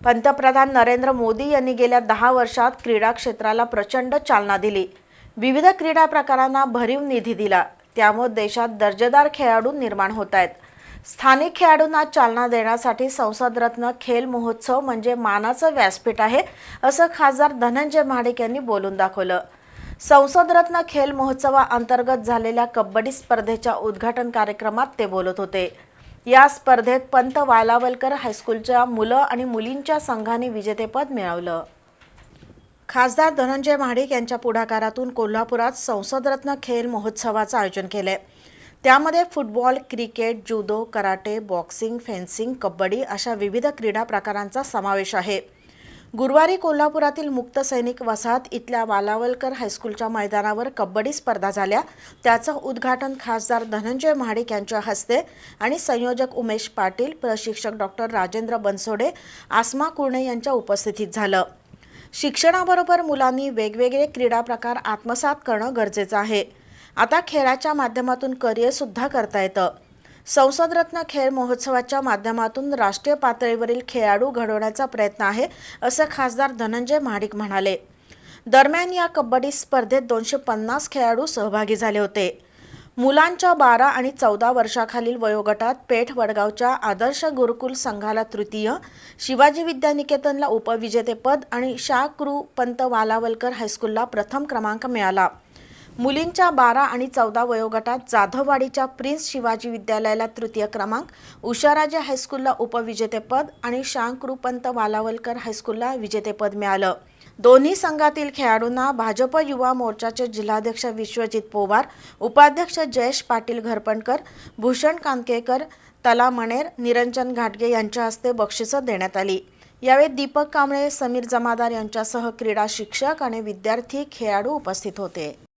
पंतप्रधान नरेंद्र मोदी यांनी गेल्या 10 वर्षात क्रीडा क्षेत्राला प्रचंड चालना दिली। विविध क्रीडा प्रकारांना भरीव निधी दिला। त्यामुळे देशात दर्जेदार खेळाडू निर्माण होत आहेत। स्थानिक खेळाडूंना चालना देण्यासाठी संसद रत्न खेल महोत्सव म्हणजे मानाचं व्यासपीठ आहे, असं खासदार धनंजय महाडिक यांनी बोलून दाखवलं। संसद रत्न खेल महोत्सवाअंतर्गत झालेल्या कबड्डी स्पर्धेच्या उद्घाटन कार्यक्रमात ते बोलत होते। या स्पर्धेत पंत वालावलकर हायस्कूलच्या मुलं आणि मुलींच्या संघाने विजेतेपद मिळवलं। खासदार धनंजय महाडिक यांच्या पुढाकारातून कोल्हापुरात संसद रत्न खेल महोत्सवाचं आयोजन केले। त्यामध्ये फुटबॉल, क्रिकेट, जुडो, कराटे, बॉक्सिंग, फेन्सिंग, कबड्डी अशा विविध क्रीडा प्रकारांचा समावेश आहे। गुरुवारी कोल्हापुरातील मुक्त सैनिक वसाहत इथल्या वालावलकर हायस्कूलच्या मैदानावर कबड्डी स्पर्धा झाल्या। त्याचं उद्घाटन खासदार धनंजय महाडिक यांच्या हस्ते आणि संयोजक उमेश पाटील, प्रशिक्षक डॉक्टर राजेंद्र बनसोडे, आसमा कुर्णे यांच्या उपस्थितीत झालं। शिक्षणाबरोबर मुलांनी वेगवेगळे क्रीडा प्रकार आत्मसात करणं गरजेचं आहे। आता खेळाच्या माध्यमातून करिअर सुद्धा करता येतं। संसद रत्न खेळ महोत्सवाच्या माध्यमातून राष्ट्रीय पातळीवरील खेळाडू घडवण्याचा प्रयत्न आहे, असं खासदार धनंजय महाडिक म्हणाले। दरम्यान या कबड्डी स्पर्धेत 250 खेळाडू सहभागी झाले होते। मुलांच्या 12 आणि 14 वर्षाखालील वयोगटात पेठ वडगावच्या आदर्श गुरुकुल संघाला तृतीय, शिवाजी विद्यानिकेतनला उपविजेतेपद आणि शा. कृ. पंत वालावलकर हायस्कूलला प्रथम क्रमांक मिळाला। मुलींच्या 12 आणि 14 वयोगटात जाधववाडीच्या प्रिन्स शिवाजी विद्यालयाला तृतीय क्रमांक, उषाराजे हायस्कूलला उपविजेतेपद आणि शा. कृ. पंत वालावलकर हायस्कूलला विजेतेपद मिळालं। दोन्ही संघातील खेळाडूंना भाजप युवा मोर्चाचे जिल्हाध्यक्ष विश्वजित पोवार, उपाध्यक्ष जयेश पाटील घरपणकर, भूषण कानकेकर, तला मणेर, निरंजन घाटगे यांच्या हस्ते बक्षिसं देण्यात आली। यावेळी दीपक कांबळे, समीर जमादार यांच्यासह क्रीडा शिक्षक आणि विद्यार्थी खेळाडू उपस्थित होते।